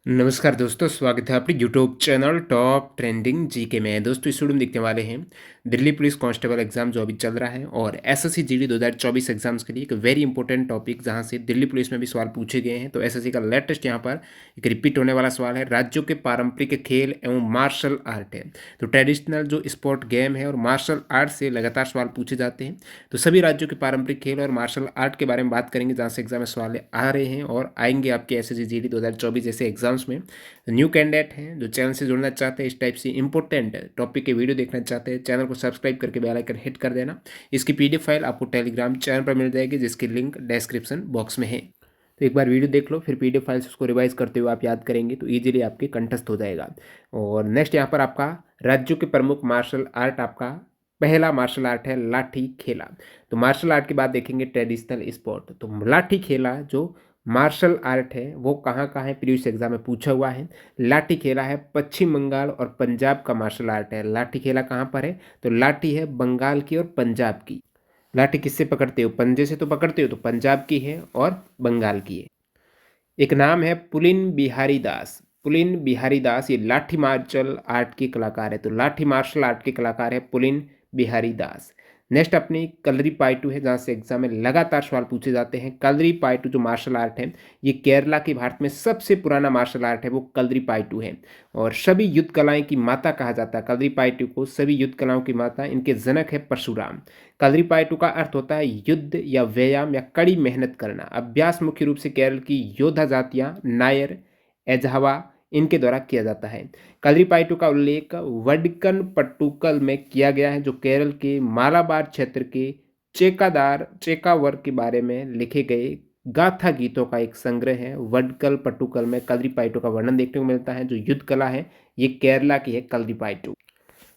नमस्कार दोस्तों, स्वागत है आपके YouTube channel top trending GK में। दोस्तों इस वीडियो में देखने वाले हैं दिल्ली पुलिस कांस्टेबल एग्जाम जो अभी चल रहा है और एसएससी जीडी 2024 एग्जाम्स के लिए एक वेरी इंपॉर्टेंट टॉपिक जहां से दिल्ली पुलिस में भी सवाल पूछे गए हैं। तो एसएससी का लेटेस्ट यहां पर एक रिपीट होने वाला सवाल है, राज्यों के पारंपरिक खेल एवं मार्शल आर्ट है। तो ट्रेडिशनल जो स्पोर्ट गेम है और मार्शल आर्ट से लगातार सवाल पूछे जाते हैं। तो सभी राज्यों के पारंपरिक खेल और मार्शल आर्ट के बारे में बात करेंगे जहाँ से एग्जाम में सवाल आ रहे हैं और आएंगे आपके एसएससी जीडी 2024 जैसे एग्जाम्स में। न्यू कैंडिडेट हैं जो चैनल से जुड़ना चाहते हैं, इस टाइप से इंपॉर्टेंट टॉपिक के वीडियो देखना चाहते हैं, चैनल को सब्सक्राइब करके बेल आइकन हिट कर देना। इसकी पीडीएफ फाइल आपको टेलीग्राम चैनल पर मिल जाएगी जिसकी लिंक डिस्क्रिप्शन बॉक्स में है। तो एक बार वीडियो देख लो, फिर पीडीएफ फाइल से उसको रिवाइज करते हुए आप याद करेंगे तो ईजिली आपके कंठस्थ हो जाएगा। और नेक्स्ट यहाँ पर आपका राज्यों के प्रमुख मार्शल आर्ट, आपका पहला मार्शल आर्ट है लाठी खेला। तो मार्शल आर्ट के बाद देखेंगे ट्रेडिशनल स्पोर्ट। तो लाठी खेला जो मार्शल आर्ट है वो कहाँ कहाँ है, प्रीवियस एग्जाम में पूछा हुआ है। लाठी खेला है पश्चिम बंगाल और पंजाब का मार्शल आर्ट है। लाठी खेला कहाँ पर है, तो लाठी है बंगाल की और पंजाब की। लाठी किससे पकड़ते हो, पंजे से तो पकड़ते हो, तो पंजाब की है और बंगाल की है। एक नाम है पुलिन बिहारी दास। पुलिन बिहारी दास ये लाठी मार्शल आर्ट के कलाकार है। तो लाठी मार्शल आर्ट के कलाकार है पुलिन बिहारी दास। नेक्स्ट अपनी कलरी पाइटू है जहाँ से एग्जाम में लगातार सवाल पूछे जाते हैं। कलरी पाइटू जो मार्शल आर्ट है ये केरला के भारत में सबसे पुराना मार्शल आर्ट है, वो कलरी पाइटू है और सभी युद्ध कलाएं की माता कहा जाता है। कलरी पाइटू को सभी युद्ध कलाओं की माता, इनके जनक है परशुराम। कलरी पाइटू का अर्थ होता है युद्ध या व्यायाम या कड़ी मेहनत करना। अभ्यास मुख्य रूप से केरल की योद्धा जातियां नायर, एझावा इनके द्वारा किया जाता है। कलरीपायट्टू का उल्लेख वडक्कन पट्टुकल में किया गया है जो केरल के मालाबार क्षेत्र के चेकावर के बारे में लिखे गए गाथा गीतों का एक संग्रह है। वडक्कल पट्टुकल में कलरीपायट्टू का वर्णन देखने को मिलता है। जो युद्ध कला है ये केरला की है कलरीपायट्टू।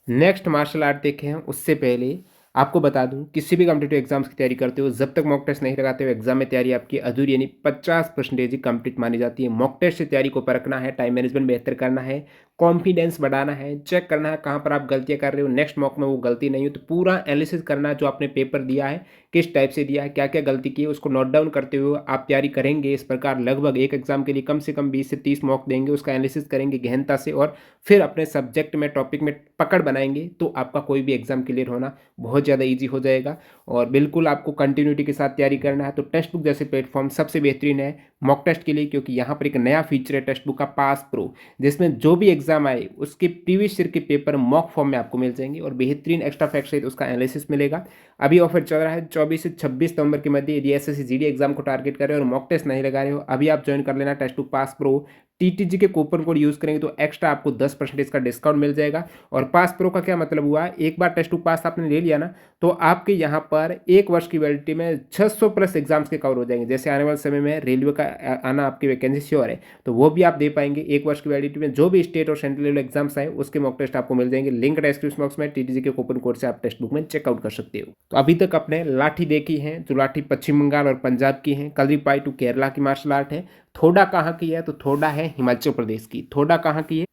नेक्स्ट मार्शल आर्ट देखे हैं उससे पहले आपको बता दूं, किसी भी कॉम्पिटेटिव एग्जाम्स की तैयारी करते हो जब तक मॉक टेस्ट नहीं लगाते हो एग्जाम में तैयारी आपकी अधूरी, यानी 50% ही कंप्लीट मानी जाती है। मॉक टेस्ट से तैयारी को परखना है, टाइम मैनेजमेंट बेहतर करना है, कॉन्फिडेंस बढ़ाना है, चेक करना है कहाँ पर आप गलतियाँ कर रहे हो, नेक्स्ट मॉक में वो गलती नहीं हो, तो पूरा एनालिसिस करना है जो आपने पेपर दिया है किस टाइप से दिया है, क्या क्या गलती की है, उसको नोट डाउन करते हुए आप तैयारी करेंगे। इस प्रकार लगभग एक एग्जाम के लिए कम से कम 20 से 30 मॉक देंगे, उसका एनालिसिस करेंगे गहनता से और फिर अपने सब्जेक्ट में टॉपिक में पकड़ बनाएंगे तो आपका कोई भी एग्जाम क्लियर होना बहुत ज़्यादा ईजी हो जाएगा। और बिल्कुल आपको कंटिन्यूटी के साथ तैयारी करना है। तो टेक्स्ट बुक जैसे प्लेटफॉर्म सबसे बेहतरीन है मॉक टेस्ट के लिए, क्योंकि यहाँ पर एक नया फीचर है टेक्स्ट बुक का पास प्रो, जिसमें जो भी एग्जाम आए उसके प्रीवियस ईयर के पेपर मॉक फॉर्म में आपको मिल जाएंगे और बेहतरीन एक्स्ट्रा फैक्ट सहित उसका एनालिसिस मिलेगा। अभी ऑफर चल रहा है 24 से 26 नवंबर के मध्य। यदि एसएससी जीडी एग्जाम को टारगेट कर रहे हो और मॉक टेस्ट नहीं लगा रहे हो, अभी आप ज्वाइन कर लेना टेस्ट बुक पास प्रो। टीटीजी के कूपन कोड यूज़ करेंगे तो एक्स्ट्रा आपको 10% का डिस्काउंट मिल जाएगा। और पास प्रो का क्या मतलब हुआ, एक बार टेस्ट बुक पास आपने ले लिया ना तो आपके यहाँ पर एक वर्ष की वैलिडिटी में 600 प्लस एग्जाम्स के कवर हो जाएंगे। जैसे आने वाले समय में रेलवे का आना आपकी वैकेंसी श्योर है तो वो भी आप दे पाएंगे। एक वर्ष की वैलिडिटी में जो भी स्टेट और सेंट्रल लेवल एग्जाम्स आए उसके मॉक टेस्ट आपको मिल जाएंगे। लिंक डिस्क्रिप्शन बॉक्स में टीटीजी के कूपन कोड से आप टेक्स्ट बुक में चेकआउट कर सकते हो। तो अभी तक अपने लाठी देखी है जो लाठी पश्चिम बंगाल और पंजाब की है। कलरीपायट्टू केरला की मार्शल आर्ट है। थोड़ा कहाँ की है, तो थोड़ा है हिमाचल प्रदेश की। थोड़ा कहाँ की है,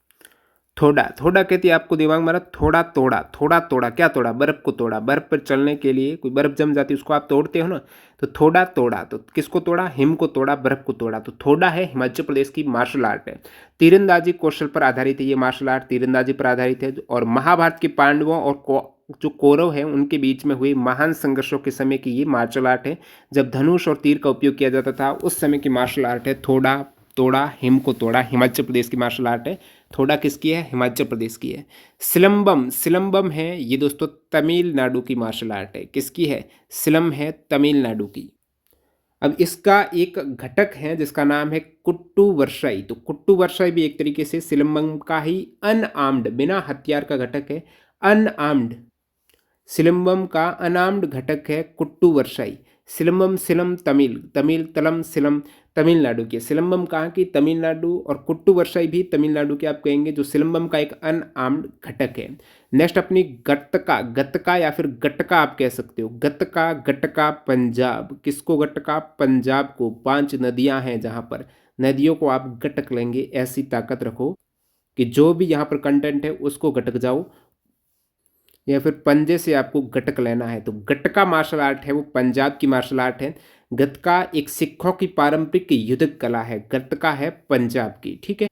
थोड़ा थोड़ा कहती है आपको दिमाग में थोड़ा तोड़ा। थोड़ा तोड़ा क्या तोड़ा, बर्फ को तोड़ा। बर्फ पर चलने के लिए कोई बर्फ जम जाती है उसको आप तोड़ते हो ना, तो थोड़ा तोड़ा। तो किसको तोड़ा, हिम को तोड़ा, बर्फ को तोड़ा। तो थोड़ा है हिमाचल प्रदेश की मार्शल आर्ट है। तीरंदाजी कौशल पर आधारित है ये मार्शल आर्ट, तीरंदाजी पर आधारित है। और महाभारत के पांडवों और जो कौरव है उनके बीच में हुए महान संघर्षों के समय की ये मार्शल आर्ट है। जब धनुष और तीर का उपयोग किया जाता था उस समय की मार्शल आर्ट है। थोड़ा तोड़ा, हिम को तोड़ा, हिमाचल प्रदेश की मार्शल आर्ट है। थोड़ा किसकी है, हिमाचल प्रदेश की है। सिलंबम, सिलंबम है ये दोस्तों तमिलनाडु की मार्शल आर्ट है। किसकी है, सिलम है तमिलनाडु की। अब इसका एक घटक है जिसका नाम है कुट्टू वर्षाई। तो कुट्टू वर्षाई भी एक तरीके से सिलंबम का ही अनआर्म्ड, बिना हथियार का घटक है। अनआर्म्ड सिलंबम का अनार्म्ड घटक है कुट्टू वर्षाई। सिलंबम सिलम तमिल, तमिल तलम सिलम तमिलनाडु की। सिलंबम कहाँ की, तमिलनाडु। और कुट्टू वर्षाई भी तमिलनाडु की आप कहेंगे, जो सिलंबम का एक अनआर्म्ड घटक है। नेक्स्ट अपनी गत्तका, गत्तका या फिर गटका आप कह सकते हो। गत्तका, गटका पंजाब। किसको गटका, पंजाब को। 5 नदियां हैं जहाँ पर नदियों को आप गटक लेंगे, ऐसी ताकत रखो कि जो भी यहाँ पर कंटेंट है उसको गटक जाओ, या फिर पंजे से आपको गटक लेना है। तो गटका मार्शल आर्ट है वो पंजाब की मार्शल आर्ट है। गतका एक सिखों की पारंपरिक युद्ध कला है। गतका है पंजाब की, ठीक है।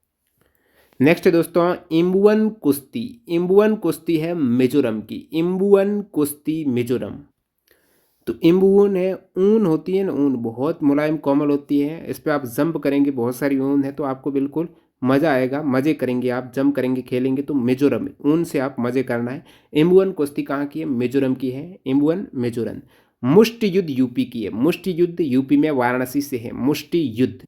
नेक्स्ट है दोस्तों इम्बुअन कुश्ती। इम्बुअन कुश्ती है मिजोरम की, इम्बुअन कुश्ती मिजोरम। तो इम्बुअन है, ऊन होती है ना, ऊन बहुत मुलायम कोमल होती है, इस पर आप जंप करेंगे, बहुत सारी ऊन है तो आपको बिल्कुल मज़ा आएगा, मज़े करेंगे आप, जंप करेंगे खेलेंगे। तो मिजोरम ऊन से आप मज़े करना है। इम्बुअन कुश्ती कहाँ की है? मिजोरम की है, इम्बुअन मिजोरम। मुष्टि युद्ध यूपी की है, मुष्टि युद्ध यूपी में वाराणसी से है, मुष्टि युद्ध।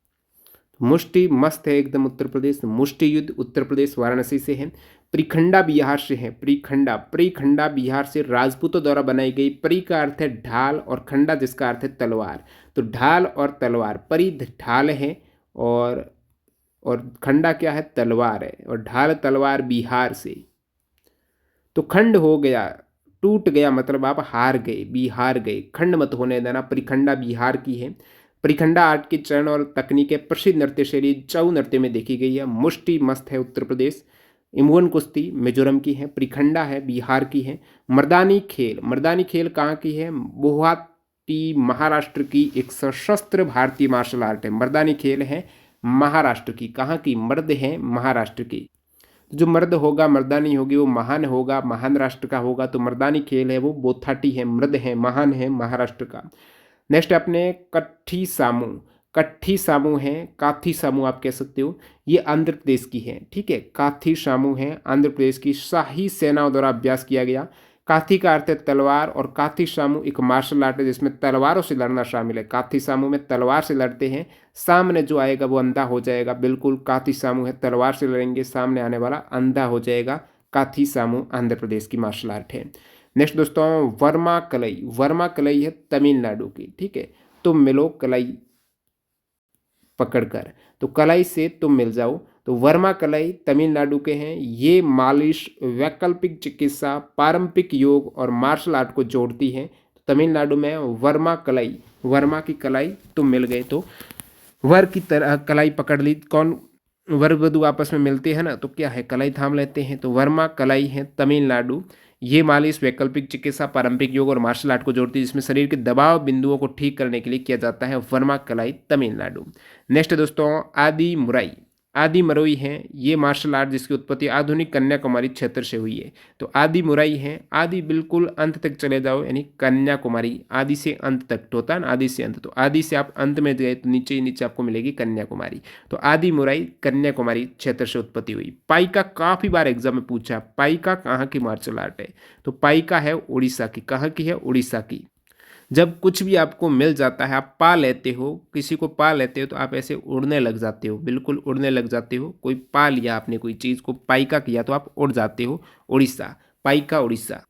मुष्टि मस्त है एकदम उत्तर प्रदेश, मुष्टि युद्ध उत्तर प्रदेश वाराणसी से है। प्रीखंडा बिहार से है, प्रीखंडा, प्रीखंडा बिहार से राजपूतों द्वारा बनाई गई। प्री का अर्थ है ढाल और खंडा जिसका अर्थ है तलवार। तो ढाल और तलवार, परी ढाल है और खंडा क्या है? तलवार है। और ढाल तलवार बिहार से। तो खंड हो गया, टूट गया, मतलब आप हार गए, बिहार गए, खंड मत होने देना। परिखंडा बिहार की है। परिखंडा आर्ट के चरण और तकनीकें प्रसिद्ध नृत्य शैली छऊ नृत्य में देखी गई है। मुष्टि मस्त है उत्तर प्रदेश। इमुअन कुश्ती मिजोरम की है। परिखंडा है बिहार की है। मर्दानी खेल, मर्दानी खेल कहाँ की है? गुवाहाटी महाराष्ट्र की एक सशस्त्र भारतीय मार्शल आर्ट है। मर्दानी खेल है महाराष्ट्र की। कहाँ की? मर्द है महाराष्ट्र की। जो मर्द होगा, मर्दानी होगी, वो महान होगा, महान राष्ट्र का होगा। तो मर्दानी खेल है वो बोथाटी है, मर्द है, महान है महाराष्ट्र का। नेक्स्ट अपने कट्ठी सामू। कट्ठी सामू है, काथी सामू आप कह सकते हो, ये आंध्र प्रदेश की है। ठीक है, काथी सामू है आंध्र प्रदेश की, शाही सेनाओं द्वारा अभ्यास किया गया। काथी का अर्थ है तलवार और काथी सामू एक मार्शल आर्ट है जिसमें तलवारों से लड़ना शामिल है। काथी सामू में तलवार से लड़ते हैं, सामने जो आएगा वो अंधा हो जाएगा। बिल्कुल काथी सामू है, तलवार से लड़ेंगे, सामने आने वाला अंधा हो जाएगा। काथी सामू आंध्र प्रदेश की मार्शल आर्ट है। नेक्स्ट दोस्तों वर्मा कलई। वर्मा कलई है तमिलनाडु की। ठीक है, तुम मिलो कलई पकड़कर, तो कलाई से तुम मिल जाओ। तो वर्मा कलाई तमिलनाडु के हैं। ये मालिश, वैकल्पिक चिकित्सा, पारंपरिक योग और मार्शल आर्ट को जोड़ती है। तो तमिलनाडु में वर्मा कलाई, वर्मा की कलाई तुम मिल गए। तो वर की तरह कलाई पकड़ ली, कौन वर वधु आपस में मिलते हैं ना, तो क्या है? कलाई थाम लेते हैं। तो वर्मा कलाई है तमिलनाडु। ये मालिश, वैकल्पिक चिकित्सा, पारंपरिक योग और मार्शल आर्ट को जोड़ती है जिसमें शरीर के दबाव बिंदुओं को ठीक करने के लिए किया जाता है। वर्मा कलाई तमिलनाडु। नेक्स्ट दोस्तों आदि मुराई। आदि मरोई है, ये मार्शल आर्ट जिसकी उत्पत्ति आधुनिक कन्याकुमारी क्षेत्र से हुई है। तो आदि मुराई है, आदि बिल्कुल अंत तक चले जाओ, यानी कन्याकुमारी, आदि से अंत तक होता है ना, आदि से अंत। तो आदि से आप अंत में गए तो नीचे ही नीचे आपको मिलेगी कन्याकुमारी। तो आदि मुराई कन्याकुमारी क्षेत्र से उत्पत्ति हुई। पाइका काफी बार एग्जाम में पूछा, पाइका कहाँ की मार्शल आर्ट है? तो पाइका है उड़ीसा की। कहाँ की है? उड़ीसा की। जब कुछ भी आपको मिल जाता है, आप पा लेते हो, किसी को पा लेते हो, तो आप ऐसे उड़ने लग जाते हो, बिल्कुल उड़ने लग जाते हो। कोई पा लिया आपने, कोई चीज़ को पाइका किया तो आप उड़ जाते हो। उड़ीसा, पाइका उड़ीसा।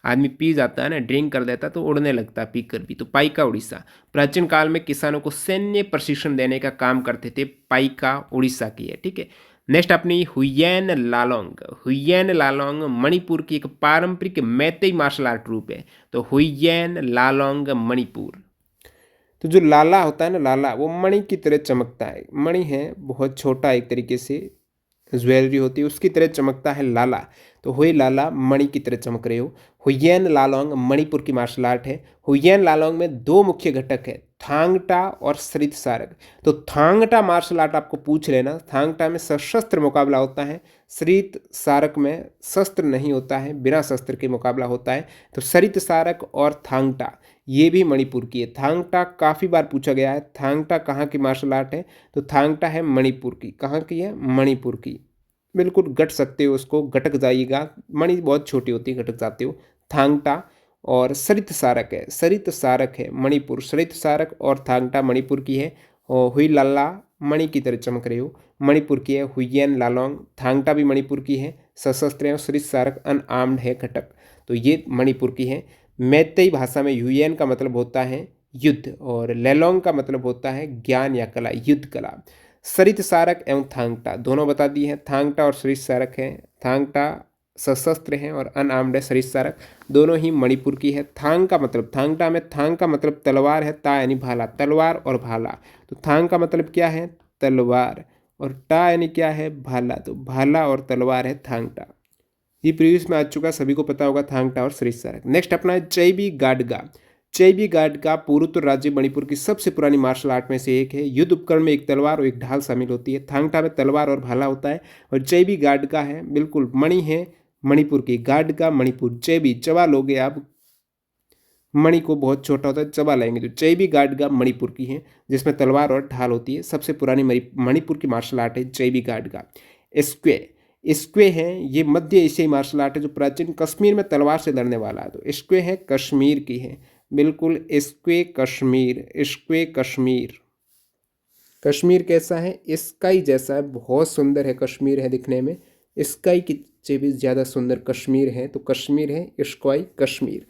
आदमी पी जाता है ना, ड्रिंक कर देता तो उड़ने लगता है पी कर भी। तो पाइका उड़ीसा। प्राचीन काल में किसानों को सैन्य प्रशिक्षण देने का काम करते थे। पाइका उड़ीसा की है। ठीक है, नेक्स्ट अपनी हुयेन लालोंग। हुयेन लालोंग मणिपुर की एक पारंपरिक मैतेई मार्शल आर्ट रूप है। तो हुयेन लालोंग मणिपुर। तो जो लाला होता है ना, लाला वो मणि की तरह चमकता है। मणि है बहुत छोटा, एक तरीके से ज्वेलरी होती है उसकी तरह चमकता है लाला। तो हुई लाला मणि की तरह चमक रहे हो। हुयेन लालोंग मणिपुर की मार्शल आर्ट है। हुयेन लालोंग में दो मुख्य घटक है, थांगटा और सरित सारक। तो थांगटा मार्शल आर्ट आपको पूछ लेना, थांगटा में सशस्त्र मुकाबला होता है, सरित सारक में शस्त्र नहीं होता है, बिना शस्त्र के मुकाबला होता है। तो सरित सारक और थांगटा ये भी मणिपुर की है। थांगटा काफ़ी बार पूछा गया है, थांगटा कहाँ की मार्शल आर्ट है? तो थांगटा है मणिपुर की। कहाँ की है? मणिपुर की। बिल्कुल गट सकते हो उसको, गटक जाइएगा, मणि बहुत छोटी होती है, गटक जाते हो। थांगटा और सरित सारक है, सरित सारक है मणिपुर, सरित सारक और थांगटा मणिपुर की है। और हुई लाला मणि की तरह चमक रहे हो, मणिपुर की है। हुयेन लालोंग, थांगटा भी मणिपुर की है, सशस्त्र है। और सरित सारक अनआर्म्ड है, घटक। तो ये मणिपुर की है। मैतेई भाषा में हुयेन का मतलब होता है युद्ध और लेलोंग का मतलब होता है ज्ञान या कला, युद्ध कला। सरित सारक एवं थांगटा दोनों बता दिए हैं। थांगटा और सरित सारक है। थांगटा सशस्त्र है और अनआर्म्ड है, सरित सारक दोनों ही मणिपुर की है। थांग का मतलब, थांगटा में थांग का मतलब तलवार है, ता यानी भाला, तलवार और भाला। तो थांग का मतलब क्या है? तलवार। और टा यानी क्या है? भाला। तो भाला और तलवार है थांगटा। ये प्रीवियस में आ चुका, सभी को पता होगा थांगटा और सरित सारक। नेक्स्ट अपना है चैबी गाडगा। चैबी गाडका पूर्वोत्तर राज्य मणिपुर की सबसे पुरानी मार्शल आर्ट में से एक है। युद्ध उपकरण में एक तलवार और एक ढाल शामिल होती है। थांगटा में तलवार और भाला होता है। और चैबी गाडका है, बिल्कुल मणि है मणिपुर की, गाडका मणिपुर, चैबी चबा लोगे आप, मणि को बहुत छोटा होता है, चबा लाएंगे तो चैबी गाडका मणिपुर की है, जिसमें तलवार और ढाल होती है। सबसे पुरानी मणिपुर की मार्शल आर्ट है चैबी गाडका। स्क्वे, स्क्वे है, ये मध्य एशियाई मार्शल आर्ट है जो प्राचीन कश्मीर में तलवार से लड़ने वाला है। तो स्क्वे है, कश्मीर की है, बिल्कुल स्क्वे कश्मीर, स्क्वे कश्मीर। कश्मीर कैसा है? स्काई जैसा है, बहुत सुंदर है कश्मीर है दिखने में, स्काई की से भी ज़्यादा सुंदर कश्मीर है, तो कश्मीर है स्क्वाई कश्मीर।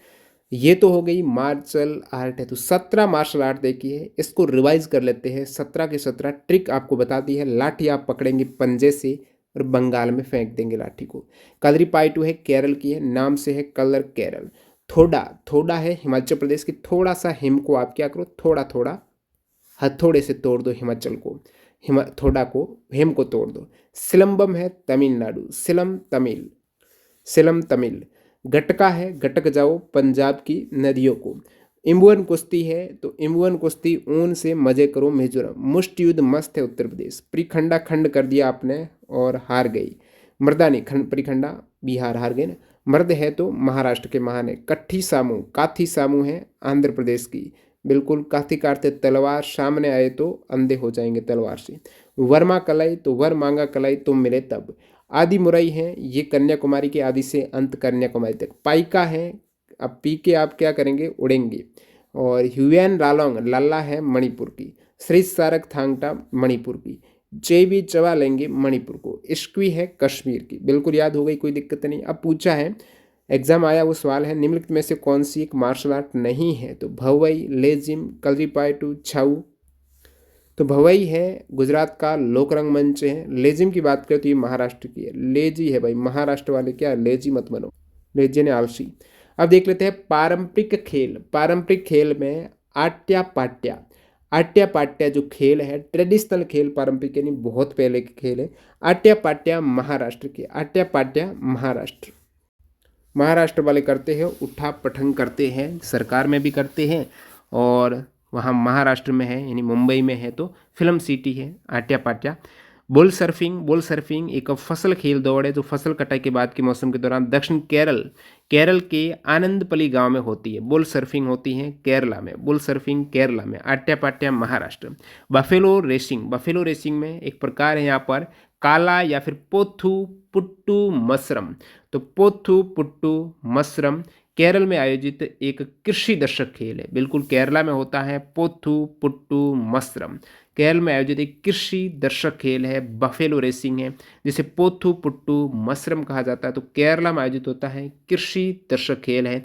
ये तो हो गई मार्शल आर्ट है। तो 17 मार्शल आर्ट देखी है, इसको रिवाइज कर लेते हैं। 17 के 17 ट्रिक आपको बता दी है। लाठी आप पकड़ेंगे पंजे से और बंगाल में फेंक देंगे लाठी को। कलरीपायटू है, केरल की है, नाम से है कलर केरल। थोड़ा, थोड़ा है हिमाचल प्रदेश की। थोड़ा सा हिम को आप क्या करो, थोड़ा थोड़ा हथौड़े से तोड़ दो हिमाचल को, थोड़ा को, हेम को तोड़ दो। सिलम्बम है तमिलनाडु, सिलम तमिल, सिलम तमिल। गटका है, गटक जाओ पंजाब की नदियों को। इम्बुअन कुश्ती है, तो इम्बुअन कुश्ती ऊन से मजे करो मिजोरम। मुष्ट युद्ध मस्त है उत्तर प्रदेश। परिखंडा खंड कर दिया आपने और हार गई। मर्दानी खंड परिखंडा, बिहार हार गए ना। मर्द है तो महाराष्ट्र के महान है। कट्ठी सामू, काथी सामू है आंध्र प्रदेश की, बिल्कुल। काथी काटते तलवार, सामने आए तो अंधे हो जाएंगे तलवार से। वर्मा कलाई, तो वर मांगा कलाई तुम मिले तब। आदि मुरई है, ये कन्याकुमारी के आदि से अंत कन्याकुमारी तक। पाइका है, अब पी के आप क्या करेंगे, उड़ेंगे। और ह्यूएन रालोंग, लल्ला है मणिपुर की। श्री सारक थांगटा मणिपुर की। जेबी चवा लेंगे मणिपुर को। इश्क्वी है कश्मीर की, बिल्कुल याद हो गई, कोई दिक्कत नहीं। अब पूछा है, एग्जाम आया वो सवाल है, निम्नलिखित में से कौन सी एक मार्शल आर्ट नहीं है? तो भवई, लेजिम, कलरीपायटू, छाऊ। तो भवई है गुजरात का लोक रंगमंच है। लेजिम की बात करें तो ये महाराष्ट्र की है। लेजी है भाई, महाराष्ट्र वाले क्या लेजी मत बनो, लेजी ने आलसी। अब देख लेते हैं पारंपरिक खेल। पारंपरिक खेल में आट्या पाट्या, आट्या पाट्या जो खेल है, ट्रेडिशनल खेल, पारंपरिक यानी बहुत पहले के खेल है। आट्या पाट्या महाराष्ट्र के, आट्या पाट्या महाराष्ट्र, महाराष्ट्र वाले करते हैं। उठा पठंग करते हैं, सरकार में भी करते हैं, और वहाँ महाराष्ट्र में है यानी मुंबई में है तो फिल्म सिटी है Atya Patya. Bull surfing, bull surfing एक फसल खेल दौड़ है जो फसल कटाई के बाद के मौसम के दौरान दक्षिण केरल, केरल के आनंदपली गांव में होती है। बुल सर्फिंग होती है केरला में, बुल सर्फिंग केरला में। Atya Patya Maharashtra. Buffalo racing, buffalo racing में एक प्रकार है यहाँ पर काला या फिर पोथू पुट्टू मसरम। तो पोथू पुट्टू मसरम केरल में आयोजित एक कृषि दर्शक खेल है, बिल्कुल केरला में होता है पोथू पुट्टू मसरम। केरल में आयोजित एक कृषि दर्शक खेल है, बफेलो रेसिंग है, जिसे पोथू पुट्टू मसरम कहा जाता है। तो केरला में आयोजित होता है कृषि दर्शक खेल है,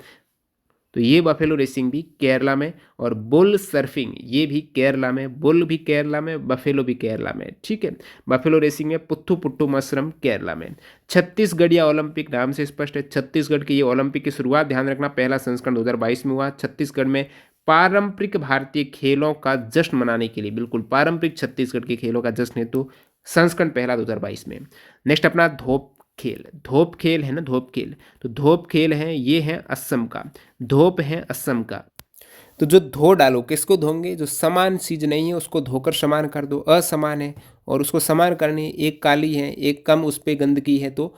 तो ये बफेलो रेसिंग भी केरला में। और बुल सर्फिंग ये भी केरला में, बुल भी केरला में, बफेलो भी केरला में, ठीक है। बफेलो रेसिंग में पुत्थु पुट्टू मसरम केरला में। छत्तीसगढ़िया ओलंपिक, नाम से स्पष्ट है छत्तीसगढ़ की ये ओलंपिक की शुरुआत, ध्यान रखना, पहला संस्करण 2022 में हुआ। छत्तीसगढ़ में पारंपरिक भारतीय खेलों का जश्न मनाने के लिए, बिल्कुल पारंपरिक छत्तीसगढ़ के खेलों का जश्न हेतु संस्करण पहला 2022 में। नेक्स्ट अपना धोप खेल, धोप खेल है ना, धोप खेल। तो धोप खेल है, ये है असम का, धोप है असम का। तो जो धो डालो, किसको धोंगे? जो समान चीज नहीं है उसको धोकर समान कर दो। असमान है और उसको समान करनी, एक काली है एक कम उस पर गंदगी है, तो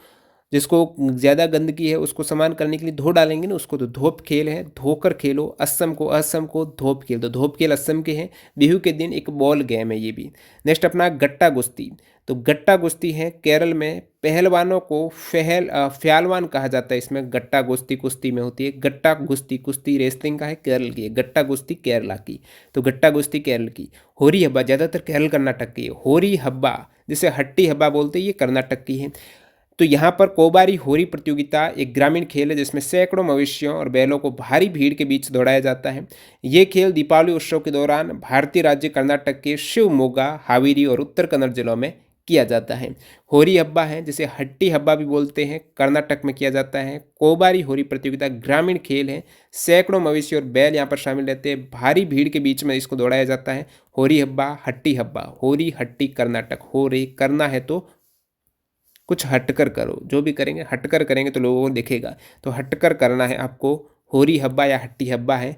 जिसको ज़्यादा गंदगी है उसको समान करने के लिए धो डालेंगे ना उसको, तो धोप खेल है, धोकर खेलो। असम को, असम को धोप खेल, तो धोप खेल असम के हैं। बिहू के दिन एक बॉल गेम है ये भी। नेक्स्ट अपना गट्टा गुस्ती। तो गट्टा गुस्ती है केरल में, पहलवानों को फ्यालवान कहा जाता है। इसमें गट्टा गुस्ती कुश्ती में होती है। गट्टा गुस्ती, कुश्ती रेसलिंग का है, केरल की है। गट्टा गुस्ती केरला की, तो गट्टा गुस्ती केरल की। होरी हब्बा ज़्यादातर केरल कर्नाटक की है। होरी हब्बा जिसे हट्टी हब्बा बोलते हैं, ये कर्नाटक की है। तो यहाँ पर कोबारी होरी प्रतियोगिता एक ग्रामीण खेल है जिसमें सैकड़ों मवेशियों और बैलों को भारी भीड़ के बीच दौड़ाया जाता है। ये खेल दीपावली उत्सव के दौरान भारतीय राज्य कर्नाटक के शिवमोगा, हावेरी और उत्तर कन्नड़ जिलों में किया जाता है। होरी हब्बा है जिसे हट्टी हब्बा भी बोलते हैं, कर्नाटक में किया जाता है। कोबारी होरी प्रतियोगिता ग्रामीण खेल है, सैकड़ों मवेशी और बैल यहाँ पर शामिल रहते हैं, भारी भीड़ के बीच में इसको दौड़ाया जाता है। होरी हब्बा, हट्टी हब्बा, होरी हट्टी कर्नाटक। हो रे करना है तो कुछ हटकर करो, जो भी करेंगे हटकर करेंगे तो लोगों को दिखेगा, तो हटकर करना है आपको। होरी हब्बा या हट्टी हब्बा है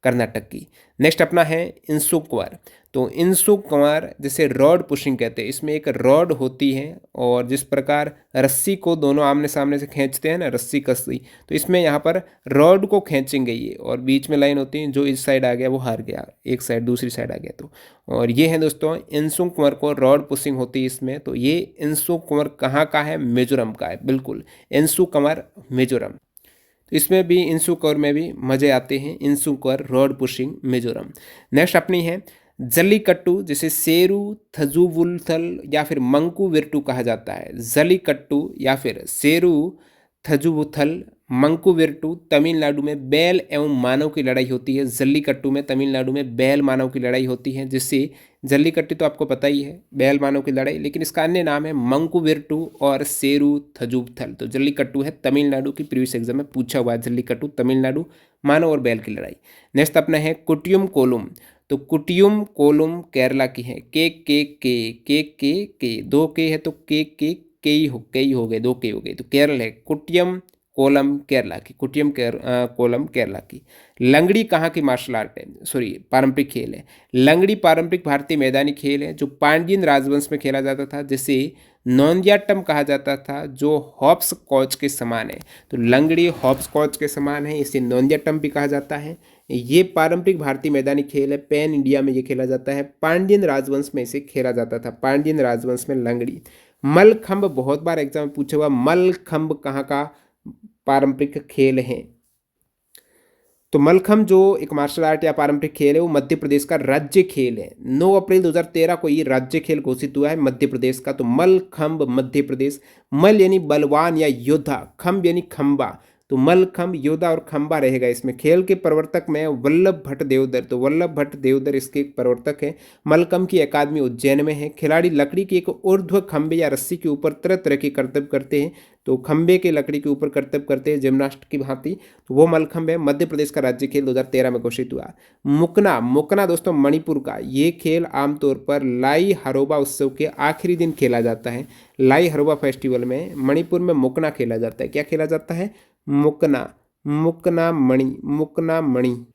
कर्नाटक की। नेक्स्ट अपना है इंसु कंवर। तो इंसु कंवर जिसे रॉड पुशिंग कहते हैं, इसमें एक रॉड होती है और जिस प्रकार रस्सी को दोनों आमने सामने से खींचते हैं ना, रस्सी कस्सी, तो इसमें यहाँ पर रॉड को खींचेंगे ये, और बीच में लाइन होती है, जो इस साइड आ गया वो हार गया, एक साइड दूसरी साइड आ गया। तो और ये है दोस्तों इंसु कंवर को रॉड पुशिंग होती है इसमें। तो ये इंसु कंवर कहाँ का है? मिजोरम का है, बिल्कुल इंसु कंवर मिजोरम। तो इसमें भी इंसु कंवर में भी मजे आते हैं, Insuknawr rod pushing Mizoram. Next अपनी है जल्लीकट्टू, जिसे सेरू थजुवुलथल या फिर मंकू विरटू कहा जाता है। जल्लीकट्टू या फिर सेरू थजुवुथल मंकू विरटू तमिलनाडु में बैल एवं मानव की लड़ाई होती है। जल्लीकट्टू में तमिलनाडु में बैल मानव की लड़ाई होती है, जिससे जल्लीकट्टू तो आपको पता ही है, बैल मानव की लड़ाई, लेकिन इसका अन्य नाम है मंकू विरटू और सेरू थजुवथल। तो जल्लीकट्टू है तमिलनाडु की, प्रीवियस एग्जाम में पूछा हुआ है जल्लीकट्टू तमिलनाडु, मानव और बैल की लड़ाई। नेक्स्ट अपना है कुटियुम कोलुम। तो कुटियुम कोलुम केरला की है। के दो के है तो के ही हो गए, दो के हो गए, तो केरल है। कुटियम कोलम केरला की, कोलम केरला की। लंगड़ी कहाँ की मार्शल आर्ट है? सॉरी, पारंपरिक खेल है। लंगड़ी पारंपरिक भारतीय मैदानी खेल है जो पांड्यन राजवंश में खेला जाता था, जिसे नोंदियाट्टम कहा जाता था, जो हॉप्स कॉच के समान है। तो लंगड़ी हॉप्स कॉच के समान है, इसे नोंदियाट्टम भी कहा जाता है। ये पारंपरिक भारतीय मैदानी खेल है, पैन इंडिया में ये खेला जाता है, पांड्यन राजवंश में इसे खेला जाता था, पांड्यन राजवंश में लंगड़ी। मलखंब बहुत बार एग्जाम में पूछा हुआ, मलखंब कहाँ का पारंपरिक खेल है? तो मलखंब जो एक मार्शल आर्ट या पारंपरिक खेल है, वो मध्य प्रदेश का राज्य खेल है। 9 अप्रैल 2013 को ये राज्य खेल घोषित हुआ है मध्य प्रदेश का। तो मलखंब मध्य प्रदेश। मल यानी बलवान या योद्धा, खंब यानी खंबा, तो मलखंब योद्धा और खंबा रहेगा इसमें। खेल के प्रवर्तक में वल्लभ भट्ट देवधर, तो वल्लभ भट्ट देवधर इसके प्रवर्तक हैं। मलखंब की अकादमी उज्जैन में है। खिलाड़ी लकड़ी के एक ऊर्ध्व खंबे या रस्सी के ऊपर तरह तरह के करतब करते हैं। तो खंबे के लकड़ी के ऊपर करतब करते हैं जिम्नास्ट की भांति, तो वो मलखंब है। मध्य प्रदेश का राज्य खेल 2013 में घोषित हुआ। मुकना, मुकना दोस्तों मणिपुर का। ये खेल आमतौर पर लाई हरोबा उत्सव के आखिरी दिन खेला जाता है। लाई हरोबा फेस्टिवल में मणिपुर में मुकना खेला जाता है। क्या खेला जाता है? मुकना, मुकना मणि, मुकना मणि।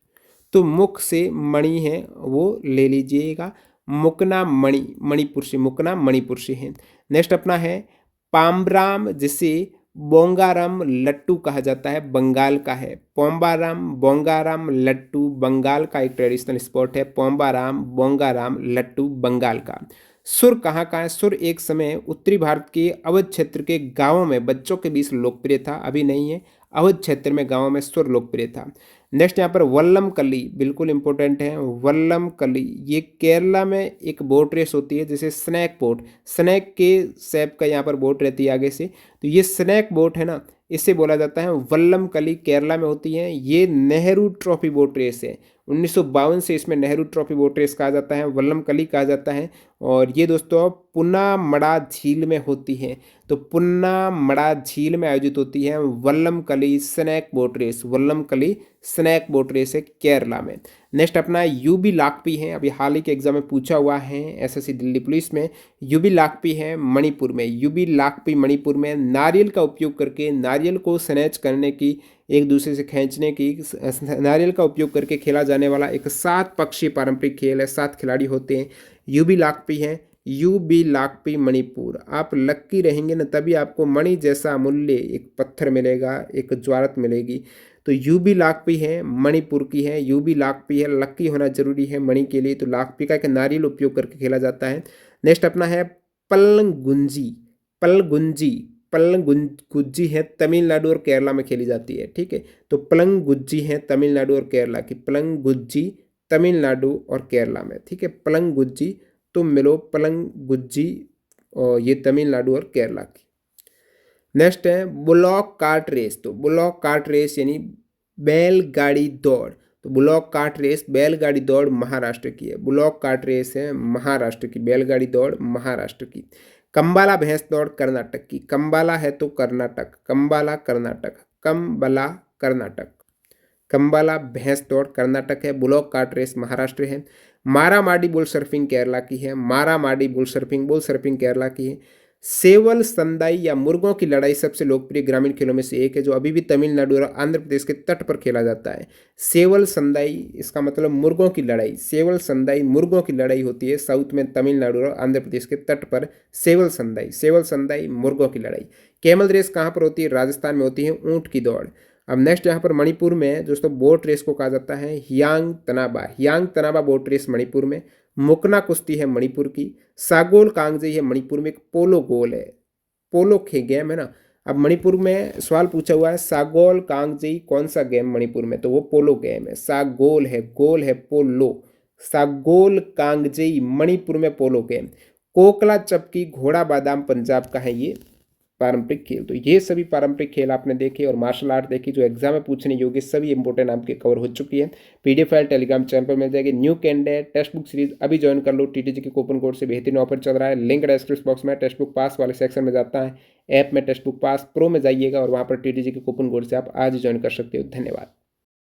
तो मुख से मणि है वो ले लीजिएगा, मुकना मणि, मणिपुर से, मुकना मणिपुर से है। नेक्स्ट अपना है पाम्ब्राम, जिसे बोंगाराम लट्टू कहा जाता है, बंगाल का है। पोम्बाराम, बोंगाराम लट्टू बंगाल का एक ट्रेडिशनल स्पोर्ट है। पोम्बाराम, बोंगाराम लट्टू बंगाल का। सुर कहाँ का है? सुर एक समय उत्तरी भारत के अवध क्षेत्र के गांवों में बच्चों के बीच लोकप्रिय था, अभी नहीं है। अवध क्षेत्र में गांवों में सुर लोकप्रिय था। नेक्स्ट यहाँ पर वल्लम कली, बिल्कुल इंपॉर्टेंट है। वल्लम कली ये केरला में एक बोट रेस होती है, जैसे स्नैक बोट, स्नैक के शेप का यहाँ पर बोट रहती है आगे से, तो ये स्नैक बोट है ना, इससे बोला जाता है वल्लम कली, केरला में होती है। ये नेहरू ट्रॉफी बोट रेस है, 1952 से इसमें नेहरू ट्रॉफी बोट रेस कहा जाता है, वल्लम कली कहा जाता है। और ये दोस्तों पुन्नामड़ा झील में होती है। तो पुन्नामड़ा झील में आयोजित होती है वल्लम कली स्नैक बोट रेस, वल्लम कली स्नैक बोट रेस है केरला में। नेक्स्ट अपना यूबी लाकपी है, अभी हाल ही के एग्जाम में पूछा हुआ है एसएससी दिल्ली पुलिस में। यूबी लाकपी है मणिपुर में, यूबी लाकपी मणिपुर में। नारियल का उपयोग करके, नारियल को स्नैच करने की, एक दूसरे से खींचने की, नारियल का उपयोग करके खेला जाने वाला एक 7 पक्षीय पारंपरिक खेल है। 7 खिलाड़ी होते हैं। यूबी लाकपी है, यूबी लाकपी मणिपुर। आप लक्की रहेंगे ना, तभी आपको मणि जैसा अमूल्य एक पत्थर मिलेगा, एक ज्वारत मिलेगी। तो यूबी लाकपी है, मणिपुर की है। यूबी लाकपी है, लक्की होना जरूरी है मणि के लिए। तो लाकपी का एक नारियल उपयोग करके खेला जाता है। नेक्स्ट अपना है पलंगुंजी, पलगुंजी, पलंगुज्जी है, तमिलनाडु और केरला में खेली जाती है, ठीक है। तो पलंगुज्जी है तमिलनाडु और केरला की, पलंगुज्जी तमिलनाडु और केरला में, ठीक है। पलंगुज्जी, तुम मिलो पलंगुज्जी, और ये तमिलनाडु और केरला की। नेक्स्ट है बुलॉक कार्ट रेस। तो बुलॉक कार्ट रेस यानी बैलगाड़ी दौड़। तो बुलॉक कार्ट रेस बैलगाड़ी दौड़ महाराष्ट्र की है। बुलॉक कार्ट रेस है महाराष्ट्र की, बैलगाड़ी दौड़ महाराष्ट्र की। कंबाला भैंस दौड़ कर्नाटक की। कंबाला है तो कर्नाटक, कंबाला कर्नाटक, कंबला कर्नाटक। कंबाला भैंस दौड़ कर्नाटक है। बुलॉक कार्ट रेस महाराष्ट्र है। मारामाडी बुल सर्फिंग केरला की है। मारामाडी बुल सर्फिंग केरला की है। सेवल संदाई या मुर्गों की लड़ाई सबसे लोकप्रिय ग्रामीण खेलों में से एक है जो अभी भी तमिलनाडु और आंध्र प्रदेश के तट पर खेला जाता है। सेवल संदाई इसका मतलब मुर्गों की लड़ाई, सेवल संदाई मुर्गों की लड़ाई होती है साउथ में तमिलनाडु और आंध्र प्रदेश के तट पर। सेवल संदाई मुर्गों की लड़ाई। कैमल रेस कहाँ पर होती है? राजस्थान में होती है, ऊँट की दौड़। अब नेक्स्ट यहाँ पर मणिपुर में दोस्तों बोट रेस को कहा जाता है हियांग तनाबा बोट रेस मणिपुर में। मुकना कुश्ती है मणिपुर की। सागोल कांगजे है मणिपुर में, एक पोलो गोल है, पोलो खे गेम है ना। अब मणिपुर में सवाल पूछा हुआ है सागोल कांगजेई कौन सा गेम मणिपुर में, तो वो पोलो गेम है। सागोल है, गोल है, पोलो। सागोल कांगजेई मणिपुर में पोलो गेम। कोकला चपकी घोड़ा बादाम पंजाब का है ये पारंपरिक खेल। तो ये सभी पारंपरिक खेल आपने देखे और मार्शल आर्ट देखी जो एग्जाम में पूछने योग्य सभी इंपॉर्टेंट आपके कवर हो चुकी है। पीडीएफ फाइल टेलीग्राम चैनल पर मिल जाएगी। New candidate text book series अभी ज्वाइन कर लो। टीटीजी के कूपन कोड से बेहतरीन ऑफर चल रहा है। लिंक डिस्क्रिप्शन बॉक्स में टेक्स्ट बुक पास वाले सेक्शन में जाता है। ऐप में टेक्स्ट बुक पास प्रो में जाइएगा और वहाँ पर टीटीजी के कूपन कोड से आप आज ज्वाइन कर सकते हो। धन्यवाद।